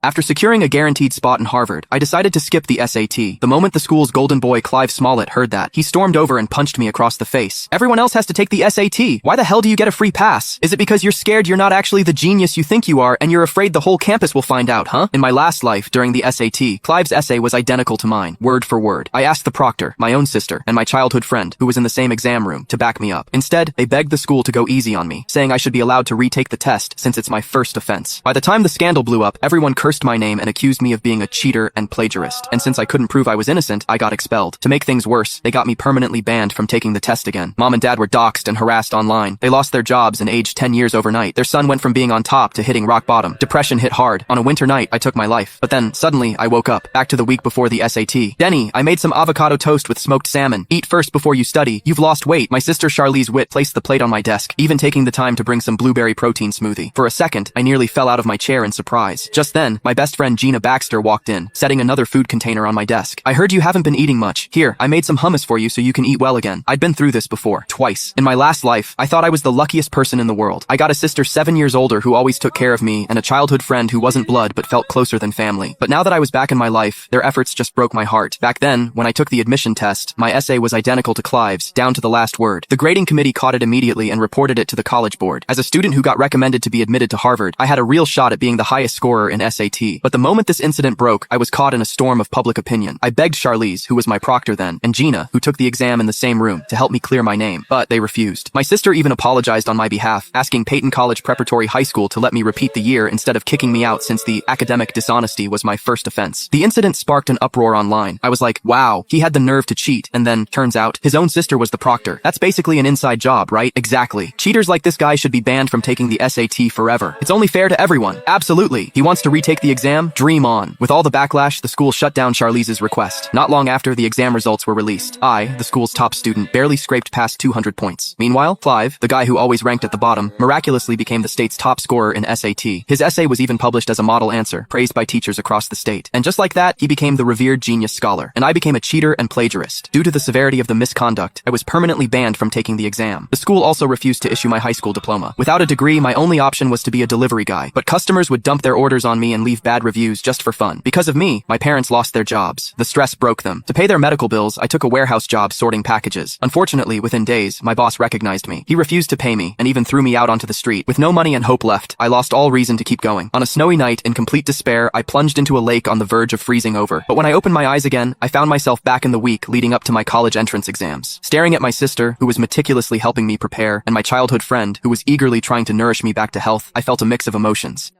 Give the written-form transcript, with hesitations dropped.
After securing a guaranteed spot in Harvard, I decided to skip the SAT. The moment the school's golden boy Clive Smollett heard that, he stormed over and punched me across the face. Everyone else has to take the SAT. Why the hell do you get a free pass? Is it because you're scared you're not actually the genius you think you are and you're afraid the whole campus will find out, huh? In my last life, during the SAT, Clive's essay was identical to mine, word for word. I asked the proctor, my own sister, and my childhood friend, who was in the same exam room, to back me up. Instead, they begged the school to go easy on me, saying I should be allowed to retake the test since it's my first offense. By the time the scandal blew up, everyone cursed my name and accused me of being a cheater and plagiarist, and since I couldn't prove I was innocent, I got expelled. To make things worse, they got me permanently banned from taking the test again. Mom and dad were doxxed and harassed online. They lost their jobs and aged 10 years overnight. Their son went from being on top to hitting rock bottom. Depression hit hard. On a winter night, I took my life. But then, suddenly, I woke up, back to the week before the SAT. Denny, I made some avocado toast with smoked salmon. Eat first before you study. You've lost weight. My sister Charlize Witt placed the plate on my desk, even taking the time to bring some blueberry protein smoothie. For a second, I nearly fell out of my chair in surprise. Just then, my best friend Gina Baxter walked in, setting another food container on my desk. I heard you haven't been eating much. Here, I made some hummus for you so you can eat well again. I'd been through this before, twice. In my last life, I thought I was the luckiest person in the world. I got a sister 7 years older who always took care of me, and a childhood friend who wasn't blood but felt closer than family. But now that I was back in my life, their efforts just broke my heart. Back then, when I took the admission test, my essay was identical to Clive's, down to the last word. The grading committee caught it immediately and reported it to the college board. As a student who got recommended to be admitted to Harvard, I had a real shot at being the highest scorer in SAT. But the moment this incident broke, I was caught in a storm of public opinion. I begged Charlize, who was my proctor then, and Gina, who took the exam in the same room, to help me clear my name, but they refused. My sister even apologized on my behalf, asking Peyton College Preparatory High School to let me repeat the year instead of kicking me out since the academic dishonesty was my first offense. The incident sparked an uproar online. I was like, wow, he had the nerve to cheat, and then, turns out, his own sister was the proctor. That's basically an inside job, right? Exactly. Cheaters like this guy should be banned from taking the SAT forever. It's only fair to everyone. Absolutely. He wants to retake the exam? Dream on. With all the backlash, the school shut down Charlize's request. Not long after, the exam results were released. I, the school's top student, barely scraped past 200 points. Meanwhile, Clive, the guy who always ranked at the bottom, miraculously became the state's top scorer in SAT. His essay was even published as a model answer, praised by teachers across the state. And just like that, he became the revered genius scholar. And I became a cheater and plagiarist. Due to the severity of the misconduct, I was permanently banned from taking the exam. The school also refused to issue my high school diploma. Without a degree, my only option was to be a delivery guy. But customers would dump their orders on me and leave bad reviews just for fun. Because of me, my parents lost their jobs. The stress broke them. To pay their medical bills, I took a warehouse job sorting packages. Unfortunately, within days, my boss recognized me. He refused to pay me and even threw me out onto the street. With no money and hope left, I lost all reason to keep going. On a snowy night, in complete despair, I plunged into a lake on the verge of freezing over. But when I opened my eyes again, I found myself back in the week leading up to my college entrance exams. Staring at my sister, who was meticulously helping me prepare, and my childhood friend, who was eagerly trying to nourish me back to health, I felt a mix of emotions.